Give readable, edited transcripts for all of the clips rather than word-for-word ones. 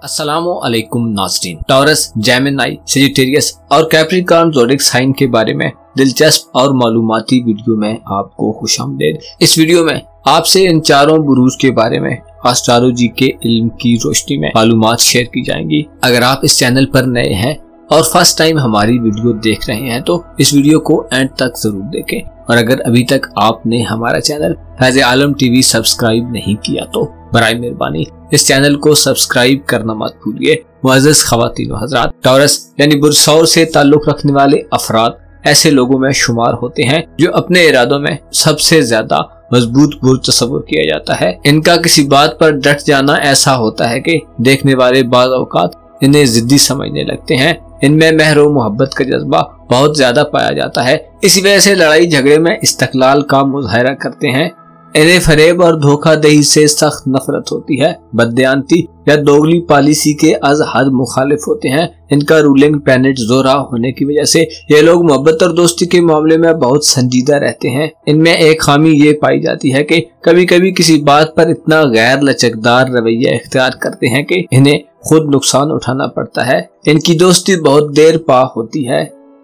अस्सलामु अलैकुम नाज़रीन। टॉरस, जेमिनी, सजिटेरियस और कैप्रिकॉर्न ज़ोडिएक साइन के बारे में दिलचस्प और मालूमाती वीडियो में आपको खुशामदीद। इस वीडियो में आपसे इन चारों बुरूज के बारे में एस्ट्रोलॉजी के इल्म की रोशनी में मालूमात शेयर की जाएंगी। अगर आप इस चैनल पर नए हैं और फर्स्ट टाइम हमारी वीडियो देख रहे हैं तो इस वीडियो को एंड तक जरूर देखें, और अगर अभी तक आपने हमारा चैनल फैज़ आलम टीवी सब्सक्राइब नहीं किया तो बराए मेहरबानी इस चैनल को सब्सक्राइब करना मत भूलिए। मुअज़्ज़ज़ ख़वातीन व हज़रात, टॉरस यानी बुरसौर से ताल्लुक़ रखने वाले अफराद ऐसे लोगों में शुमार होते हैं जो अपने इरादों में सबसे ज्यादा मजबूत बुर्ज तस्वुर किया जाता है। इनका किसी बात पर डट जाना ऐसा होता है कि देखने वाले बाज़ औक़ात इन्हें जिद्दी समझने लगते हैं। इनमें मेहर और मोहब्बत का जज्बा बहुत ज्यादा पाया जाता है। इसी वजह से लड़ाई झगड़े में इस्तक़लाल का मुज़ाहिरा करते हैं। इन्हें फरेब और धोखाधड़ी से सख्त नफरत होती है। बददियानती या दोगली पॉलिसी के अज हद मुखालिफ होते हैं। इनका रूलिंग प्लैनेट ज़ोरा होने की वजह से ये लोग मोहब्बत और दोस्ती के मामले में बहुत संजीदा रहते हैं। इनमें एक खामी ये पाई जाती है कि कभी कभी किसी बात पर इतना गैर लचकदार रवैया इख्तियार करते हैं कि इन्हें खुद नुकसान उठाना पड़ता है। इनकी दोस्ती बहुत देर पा होती है।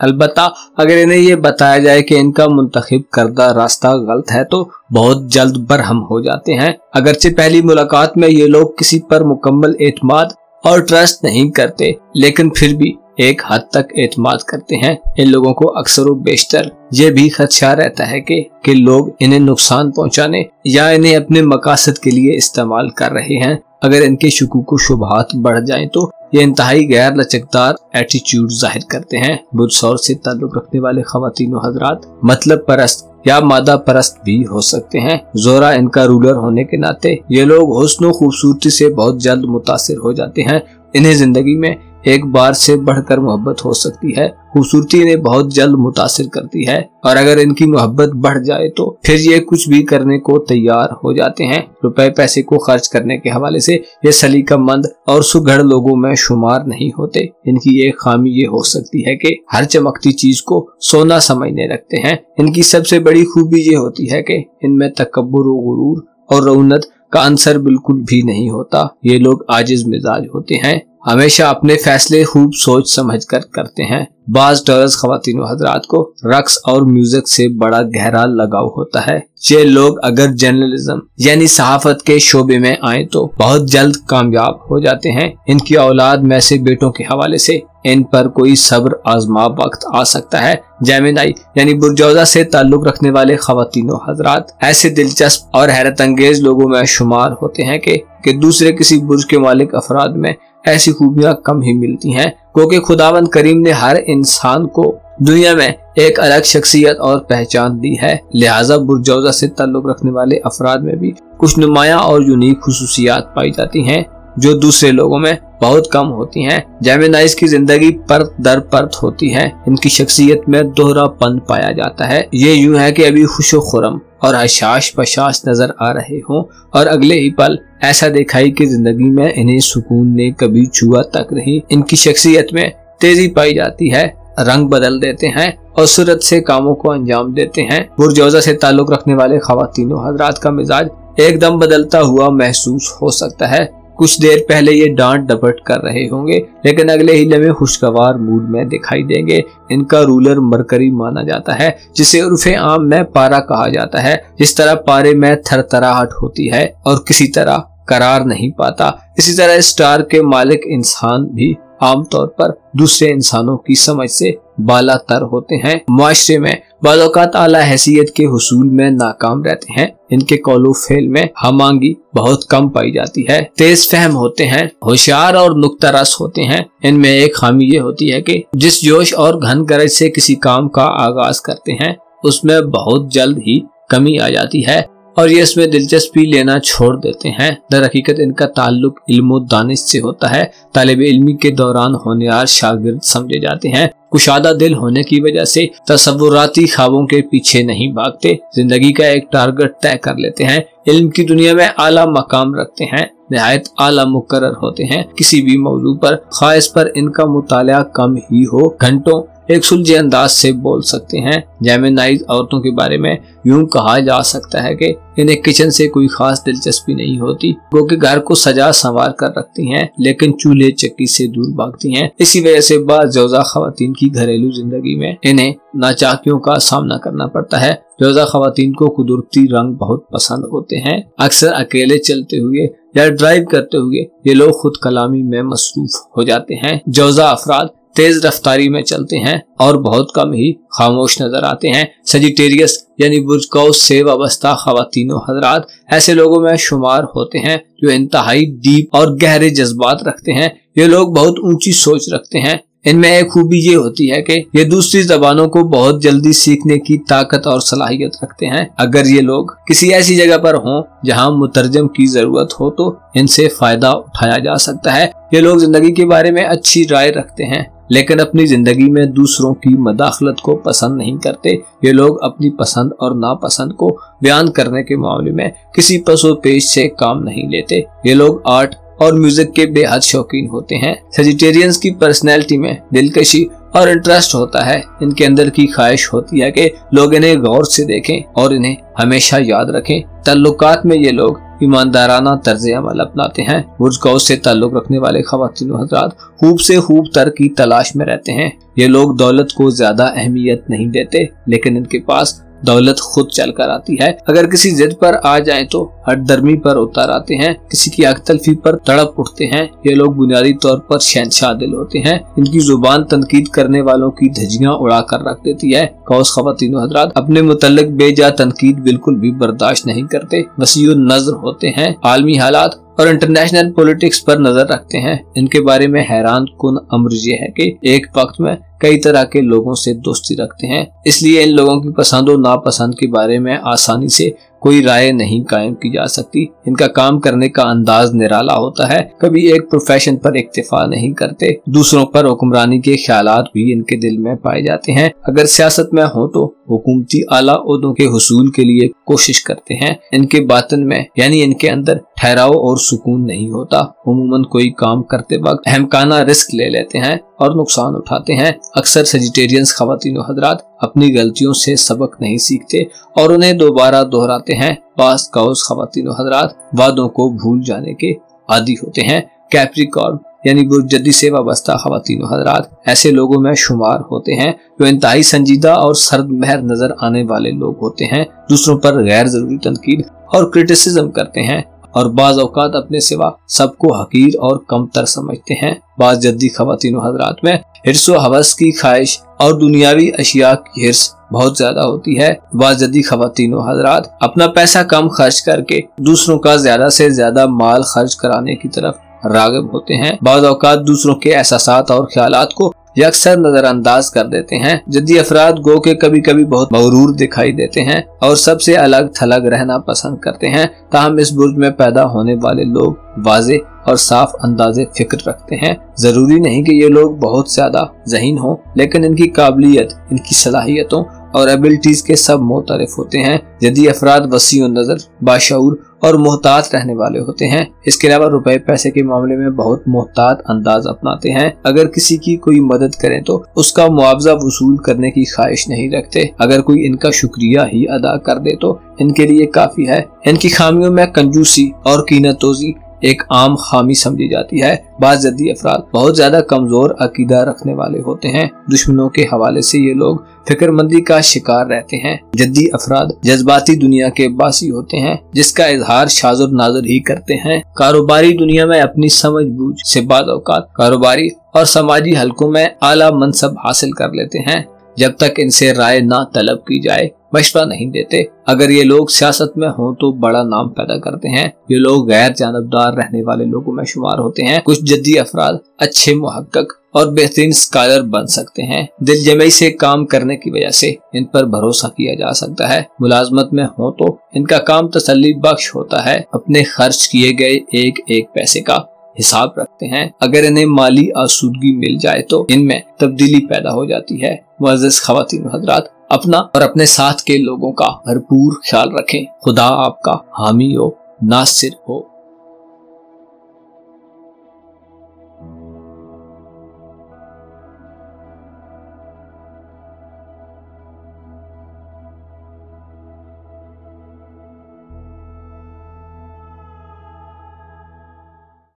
अलबत्ता अगर इन्हें ये बताया जाए कि इनका मुंतखब करदा रास्ता गलत है तो बहुत जल्द बरहम हो जाते हैं। अगरचे पहली मुलाकात में ये लोग किसी पर मुकम्मल एतमाद और ट्रस्ट नहीं करते, लेकिन फिर भी एक हद तक एतमाद करते हैं। इन लोगों को अक्सर व बेशतर ये भी खदशा रहता है कि लोग इन्हें नुकसान पहुंचाने या इन्हें अपने मकासद के लिए इस्तेमाल कर रहे हैं। अगर इनके शुकूक व शुबहात बढ़ जाएं तो ये इंतहाई गैर लचकदार एटीट्यूड जाहिर करते हैं। बुरसौर से ताल्लुक रखने वाले ख़वातीन व हज़रात मतलब परस्त या मादा परस्त भी हो सकते हैं। ज़ोरा इनका रूलर होने के नाते ये लोग हुस्न व खूबसूरती से बहुत जल्द मुतासिर हो जाते हैं। इन्हें जिंदगी में एक बार से बढ़कर मोहब्बत हो सकती है। खूबसूरती इन्हें बहुत जल्द मुतासिर करती है, और अगर इनकी मोहब्बत बढ़ जाए तो फिर ये कुछ भी करने को तैयार हो जाते हैं। रुपए पैसे को खर्च करने के हवाले से ये सलीकामंद और सुघड़ लोगों में शुमार नहीं होते। इनकी एक खामी ये हो सकती है कि हर चमकती चीज को सोना समझने लगते हैं। इनकी सबसे बड़ी खूबी ये होती है कि इनमें तकब्बुर व गुरूर और रौनत का अंसर बिल्कुल भी नहीं होता। ये लोग आजिज मिजाज होते हैं, हमेशा अपने फैसले खूब सोच समझ कर करते हैं। बाज टॉरस ख़वातीन व हज़रात को रक्स और म्यूजिक से बड़ा गहरा लगाव होता है। ये लोग अगर जर्नलिज्म यानी सहाफत के शोबे में आए तो बहुत जल्द कामयाब हो जाते हैं। इनकी औलाद में से बेटों के हवाले से इन पर कोई सब्र आजमा वक्त आ सकता है। जेमिनी यानी बुर्जौजा से ताल्लुक रखने वाले ख़वातीन व हज़रात ऐसे दिलचस्प और हैरत अंगेज लोगों में शुमार होते हैं कि दूसरे किसी बुर्ज के मालिक अफराद में ऐसी खूबियां कम ही मिलती हैं, क्योंकि खुदावंद करीम ने हर इंसान को दुनिया में एक अलग शख्सियत और पहचान दी है। लिहाजा बुर्जौजा से ताल्लुक रखने वाले अफराद में भी कुछ नुमाया और यूनिक खुसूसियात पाई जाती हैं जो दूसरे लोगों में बहुत कम होती हैं। जेमिनीज़ की जिंदगी परत दर परत होती है। इनकी शख्सियत में दोहरापन पाया जाता है। ये यूं है कि अभी खुशो खुरम और हशाश पशाश नजर आ रहे हों और अगले ही पल ऐसा दिखाई कि जिंदगी में इन्हें सुकून ने कभी छुआ तक नहीं। इनकी शख्सियत में तेजी पाई जाती है, रंग बदल देते हैं और सूरत से कामों को अंजाम देते हैं। बुरजौजा से ताल्लुक रखने वाले ख़वातीन व हज़रात का मिजाज एकदम बदलता हुआ महसूस हो सकता है। कुछ देर पहले ये डांट डपट कर रहे होंगे, लेकिन अगले ही लम्हे खुशगवार मूड में दिखाई देंगे। इनका रूलर मरकरी माना जाता है, जिसे उर्फे आम में पारा कहा जाता है। जिस तरह पारे में थरथराहट होती है और किसी तरह करार नहीं पाता, इसी तरह स्टार के मालिक इंसान भी आमतौर पर दूसरे इंसानों की समझ से बाला तर होते हैं। मुआशरे में बाज़-औक़ात आला हैसियत के हुसूल में नाकाम रहते हैं। इनके कौलो फेल में हमांगी बहुत कम पाई जाती है। तेज फहम होते हैं, होशियार और नुक्तारस होते हैं। इनमें एक खामी ये होती है कि जिस जोश और घन गरज से किसी काम का आगाज करते हैं उसमें बहुत जल्द ही कमी आ जाती है और ये इसमें दिलचस्पी लेना छोड़ देते हैं। दर हकीकत इनका ताल्लुक इल्म व दानिश से होता है। तालिब इल्मी के दौरान होनहार शागिर्द समझे जाते हैं। कुशादा दिल होने की वजह से तसव्वुराती ख्वाबों के पीछे नहीं भागते, जिंदगी का एक टारगेट तय कर लेते हैं। इल्म की दुनिया में आला मकाम रखते हैं, निहायत आला मुकर्रर होते हैं। किसी भी मौजू पर खास पर इनका मुताला कम ही हो, घंटों एक सुलझे अंदाज से बोल सकते हैं। जेमिनाइज औरतों के बारे में यूं कहा जा सकता है कि इन्हें किचन से कोई खास दिलचस्पी नहीं होती, वो कि घर को सजा संवार कर रखती हैं, लेकिन चूल्हे चक्की से दूर भागती हैं। इसी वजह से बाज़ जौजा खवातीन की घरेलू जिंदगी में इन्हें नाचाकियों का सामना करना पड़ता है। जौजा खवातीन को कुदरती रंग बहुत पसंद होते हैं। अक्सर अकेले चलते हुए या ड्राइव करते हुए ये लोग खुद कलामी में मसरूफ हो जाते हैं। जौजा अफराद तेज रफ्तारी में चलते हैं और बहुत कम ही खामोश नजर आते हैं। सजिटेरियस यानी बुर्ज कौस से वाबस्ता खवातीनों हजरात ऐसे लोगों में शुमार होते हैं जो इंतहाई डीप और गहरे जज्बात रखते हैं। ये लोग बहुत ऊंची सोच रखते हैं। इनमें एक खूबी ये होती है कि ये दूसरी जबानों को बहुत जल्दी सीखने की ताकत और सलाहियत रखते हैं। अगर ये लोग किसी ऐसी जगह पर हों जहां मुतरजम की जरूरत हो तो इनसे फायदा उठाया जा सकता है। ये लोग जिंदगी के बारे में अच्छी राय रखते हैं, लेकिन अपनी जिंदगी में दूसरों की मदाखलत को पसंद नहीं करते। ये लोग अपनी पसंद और नापसंद को बयान करने के मामले में किसी पसोपेश से काम नहीं लेते। ये लोग आर्ट और म्यूजिक के बेहद शौकीन होते हैं। सेजिटेरियंस की पर्सनैलिटी में दिलकशी और इंटरेस्ट होता है। इनके अंदर की ख्वाहिश होती है कि लोग इन्हें गौर से देखें और इन्हें हमेशा याद रखें। ताल्लुकात में ये लोग ईमानदाराना तर्ज अमल अपनाते हैं। बुर्ज कौस से ताल्लुक रखने वाले खवातीन हज़रात खूब से खूब तर की तलाश में रहते हैं। ये लोग दौलत को ज्यादा अहमियत नहीं देते, लेकिन इनके पास दौलत खुद चल कर आती है। अगर किसी जिद पर आ जाएं तो हठधर्मी पर उतर आते हैं, किसी की हक तलफी पर तड़प उठते हैं। ये लोग बुनियादी तौर पर शहनशाह दिल होते हैं। इनकी जुबान तनकीद करने वालों की धज्जियां उड़ा कर रख देती है। कौस खवातीन हज़रात अपने मुतल्लिक बेजा तनकीद बिल्कुल भी बर्दाश्त नहीं करते। वसीउन नज़र होते हैं, आलमी हालात और इंटरनेशनल पॉलिटिक्स पर नजर रखते हैं। इनके बारे में हैरान कुन अम्र ये है कि एक वक्त में कई तरह के लोगों से दोस्ती रखते हैं, इसलिए इन लोगों की पसंद और नापसंद के बारे में आसानी से कोई राय नहीं कायम की जा सकती। इनका काम करने का अंदाज निराला होता है। कभी एक प्रोफेशन पर इक्तिफा नहीं करते। दूसरों पर हुक्मरानी के ख्यालात भी इनके दिल में पाए जाते हैं। अगर सियासत में हो तो हुकूमती आला ओहदों के हुसूल के लिए कोशिश करते हैं। इनके बातन में यानी इनके अंदर ठहराव और सुकून नहीं होता। उमूमन कोई काम करते वक्त अहमकाना रिस्क ले लेते हैं और नुकसान उठाते हैं। अक्सर सेजिटेरियंस खवातीन हज़रात अपनी गलतियों से सबक नहीं सीखते और उन्हें दोबारा दोहराते हैं। बाज़ कौस खवातीन हज़रात वादों को भूल जाने के आदी होते हैं। कैप्रिकॉर्न यानी बुर्जदी से वाबस्ता खवातीन हज़रात ऐसे लोगों में शुमार होते हैं जो इंतहाई संजीदा और सर्द महर नजर आने वाले लोग होते हैं। दूसरों पर गैर जरूरी तनकीद और क्रिटिसिज्म करते हैं और बाज़ औकात अपने सिवा सबको हकीर और कमतर समझते हैं। बाज़ जद्दी खवातीन हज़रात में हिर्स व हवस की ख्वाहिश और दुनियावी अशिया की हिर्स बहुत ज्यादा होती है। बाज़ जद्दी खवातीन हज़रात अपना पैसा कम खर्च करके दूसरों का ज्यादा से ज्यादा माल खर्च कराने की तरफ राग़िब होते हैं। बाज़ औकात दूसरों के एहसासात और ख्यालात को यकसर नजरअंदाज कर देते हैं। जद्दी अफराद गो के कभी कभी बहुत मगरूर दिखाई देते हैं और सबसे अलग थलग रहना पसंद करते हैं। ताहम इस बुर्ज में पैदा होने वाले लोग वाज़े और साफ अंदाजे फिक्र रखते हैं। जरूरी नहीं कि ये लोग बहुत ज्यादा ज़हीन हों, लेकिन इनकी काबिलियत, इनकी सलाहियतों और एबिलिटीज के सब मोतरफ होते हैं। जद्दी अफराद वसीउ नजर, बाशऊर और मोहतात रहने वाले होते हैं। इसके अलावा रुपए पैसे के मामले में बहुत मोहतात अंदाज अपनाते हैं। अगर किसी की कोई मदद करें तो उसका मुआवजा वसूल करने की ख्वाहिश नहीं रखते। अगर कोई इनका शुक्रिया ही अदा कर दे तो इनके लिए काफी है। इनकी खामियों में कंजूसी और कीनतोजी एक आम खामी समझी जाती है। बाज़ जद्दी अफराद बहुत ज्यादा कमजोर अकीदा रखने वाले होते हैं। दुश्मनों के हवाले से ये लोग फिक्रमंदी का शिकार रहते हैं। जद्दी अफराद जज्बाती दुनिया के बासी होते हैं, जिसका इजहार शाज़ और नाज़र ही करते हैं। कारोबारी दुनिया में अपनी समझ बूझ से बाज़ औक़ात कारोबारी और समाजी हलकों में आला मनसब हासिल कर लेते हैं। जब तक इनसे राय ना तलब की जाए मशवरा नहीं देते। अगर ये लोग सियासत में हों तो बड़ा नाम पैदा करते हैं। ये लोग गैर जानबदार रहने वाले लोगों में शुमार होते हैं। कुछ जद्दी अफराद अच्छे मुहक्किक और बेहतरीन स्कॉलर बन सकते हैं। दिल जमई से काम करने की वजह से इन पर भरोसा किया जा सकता है। मुलाजमत में हो तो इनका काम तसल्ली बख्श होता है। अपने खर्च किए गए एक एक पैसे का हिसाब रखते हैं। अगर इन्हें माली आसूदगी मिल जाए तो इनमें तब्दीली पैदा हो जाती है। मुअज़्ज़िज़ ख़वातीन हज़रात, अपना और अपने साथ के लोगों का भरपूर ख्याल रखें। खुदा आपका हामी हो, नासिर हो।